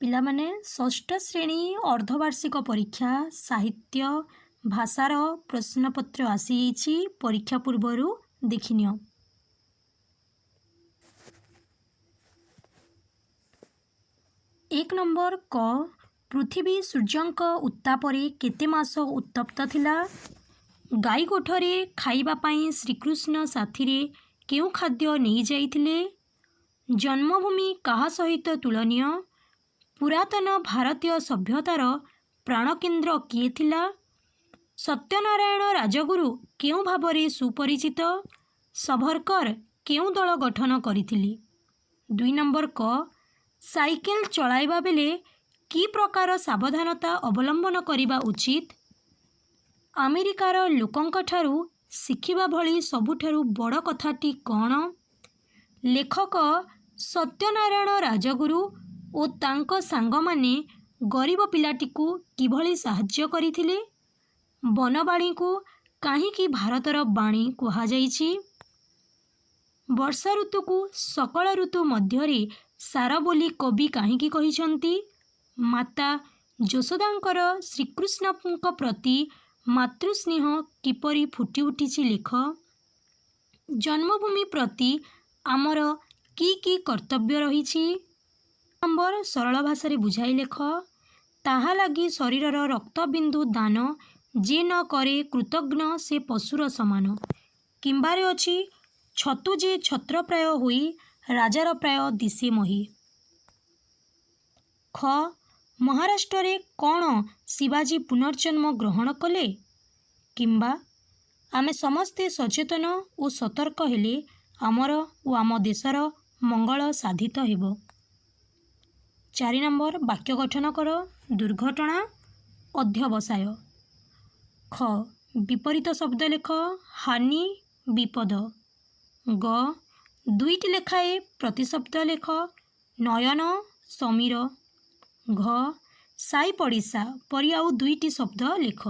ପିଲାମାନେ ଷଷ୍ଠ ଶ୍ରେଣୀ ଅର୍ଦ୍ଧବାର୍ଷିକ ପରୀକ୍ଷା ସାହିତ୍ୟ ଭାଷାର ପ୍ରଶ୍ନପତ୍ର ଆସିଯାଇଛି। ପରୀକ୍ଷା ପୂର୍ବରୁ ଦେଖିନିଅ। 1 ନମ୍ବର କ ପୃଥିବୀ ସୂର୍ଯ୍ୟଙ୍କ ଉତ୍ତାପରେ କେତେ ମାସ ଉତ୍ତପ୍ତ ଥିଲା? ଗାଈ ଗୋଠରେ ଖାଇବା ପାଇଁ ଶ୍ରୀକୃଷ୍ଣ ସାଥିରେ କେଉଁ ଖାଦ୍ୟ ନେଇଯାଇଥିଲେ? ଜନ୍ମଭୂମି କାହା ସହିତ ତୁଳନୀୟ? ପୁରାତନ ଭାରତୀୟ ସଭ୍ୟତାର ପ୍ରାଣକେନ୍ଦ୍ର କିଏ ଥିଲା? ସତ୍ୟନାରାୟଣ ରାଜଗୁରୁ କେଉଁ ଭାବରେ ସୁପରିଚିତ? ସଭରକର କେଉଁ ଦଳ ଗଠନ କରିଥିଲେ? 2 ନମ୍ବର କ ସାଇକେଲ ଚଳାଇବା ବେଳେ କି ପ୍ରକାର ସାବଧାନତା ଅବଲମ୍ବନ କରିବା ଉଚିତ? ଆମେରିକାର ଲୋକଙ୍କଠାରୁ ଶିଖିବା ଭଳି ସବୁଠାରୁ ବଡ଼ କଥାଟି କ'ଣ? ଲେଖକ ସତ୍ୟନାରାୟଣ ରାଜଗୁରୁ ଓ ତାଙ୍କ ସାଙ୍ଗମାନେ ଗରିବ ପିଲାଟିକୁ କିଭଳି ସାହାଯ୍ୟ କରିଥିଲେ? ବନବାଣୀକୁ କାହିଁକି ଭାରତର ବାଣୀ କୁହାଯାଇଛି? ବର୍ଷା ଋତୁକୁ ସକଳ ଋତୁ ମଧ୍ୟରେ ସାର ବୋଲି କବି କାହିଁକି କହିଛନ୍ତି? ମାତା ଯଶୋଦାଙ୍କର ଶ୍ରୀକୃଷ୍ଣଙ୍କ ପ୍ରତି ମାତୃସ୍ନେହ କିପରି ଫୁଟି ଉଠିଛି ଲେଖ। ଜନ୍ମଭୂମି ପ୍ରତି ଆମର କି କି କର୍ତ୍ତବ୍ୟ ରହିଛି? ନମ୍ବର ସରଳ ଭାଷାରେ ବୁଝାଇ ଲେଖ। ତାହା ଲାଗି ଶରୀରର ରକ୍ତବିନ୍ଦୁ ଦାନ ଯେ ନ କରେ କୃତଘ୍ନ ସେ ପଶୁର ସମାନ। କିମ୍ବାରେ ଅଛି ଛତୁ ଯେ ଛତ୍ରପ୍ରାୟ ହୋଇ ରାଜାର ପ୍ରାୟ ଦିଶେ ମହି। ଖ ମହାରାଷ୍ଟ୍ରରେ କ'ଣ ଶିବାଜୀ ପୁନର୍ଜନ୍ମ ଗ୍ରହଣ କଲେ? କିମ୍ବା ଆମେ ସମସ୍ତେ ସଚେତନ ଓ ସତର୍କ ହେଲେ ଆମର ଓ ଆମ ଦେଶର ମଙ୍ଗଳ ସାଧିତ ହେବ। 4 ନମ୍ବର ବାକ୍ୟ ଗଠନ କର। ଦୁର୍ଘଟଣା ଅଧ୍ୟବସାୟ। ଖ ବିପରୀତ ଶବ୍ଦ ଲେଖ। ହାନି ବିପଦ। ଗ 2ଟି ଲେଖାଏ ପ୍ରତିଶବ୍ଦ ଲେଖ। ନୟନ ସମୀର। ଘ ସାଇ ପଡ଼ିଶା ପରି ଆଉ 2ଟି ଶବ୍ଦ ଲେଖ।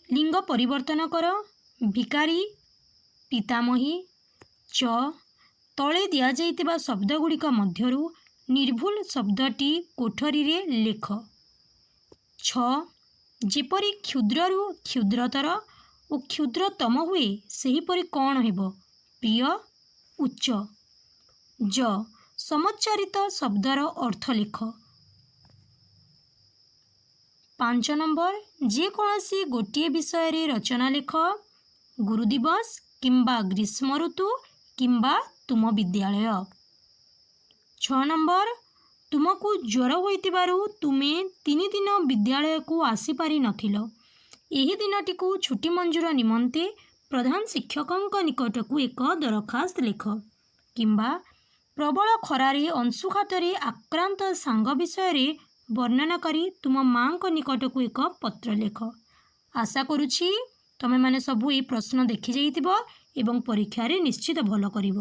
ଲିଙ୍ଗ ପରିବର୍ତ୍ତନ କର। ଭିକାରୀ ପିତାମହୀ। ଚ ତଳେ ଦିଆଯାଇଥିବା ଶବ୍ଦଗୁଡ଼ିକ ମଧ୍ୟରୁ ନିର୍ଭୁଲ ଶବ୍ଦଟି କୋଠରୀରେ ଲେଖ। ଛ ଯେପରି କ୍ଷୁଦ୍ରରୁ କ୍ଷୁଦ୍ରତର ଓ କ୍ଷୁଦ୍ରତମ ହୁଏ ସେହିପରି କ'ଣ ହେବ? ପ୍ରିୟ ଉଚ୍ଚ। ଜ ସମୋଚ୍ଚାରିତ ଶବ୍ଦର ଅର୍ଥ ଲେଖ। 5 ନମ୍ବର ଯେକୌଣସି ଗୋଟିଏ ବିଷୟରେ ରଚନା ଲେଖ। ଗୁରୁଦିବସ କିମ୍ବା ଗ୍ରୀଷ୍ମ ଋତୁ କିମ୍ବା ତୁମ ବିଦ୍ୟାଳୟ। 6 ନମ୍ବର ତୁମକୁ ଜ୍ୱର ହୋଇଥିବାରୁ ତୁମେ 3 ଦିନ ବିଦ୍ୟାଳୟକୁ ଆସିପାରି ନଥିଲ। ଏହି ଦିନଟିକୁ ଛୁଟି ମଞ୍ଜୁର ନିମନ୍ତେ ପ୍ରଧାନ ଶିକ୍ଷକଙ୍କ ନିକଟକୁ ଏକ ଦରଖାସ୍ତ ଲେଖ। କିମ୍ବା ପ୍ରବଳ ଖରାରେ ଅଂଶୁଘାତରେ ଆକ୍ରାନ୍ତ ସାଙ୍ଗ ବିଷୟରେ ବର୍ଣ୍ଣନା କରି ତୁମ ମାଙ୍କ ନିକଟକୁ ଏକ ପତ୍ର ଲେଖ। ଆଶା କରୁଛି ତମେମାନେ ସବୁ ଏହି ପ୍ରଶ୍ନ ଦେଖିଯାଇଥିବ ଏବଂ ପରୀକ୍ଷାରେ ନିଶ୍ଚିତ ଭଲ କରିବ।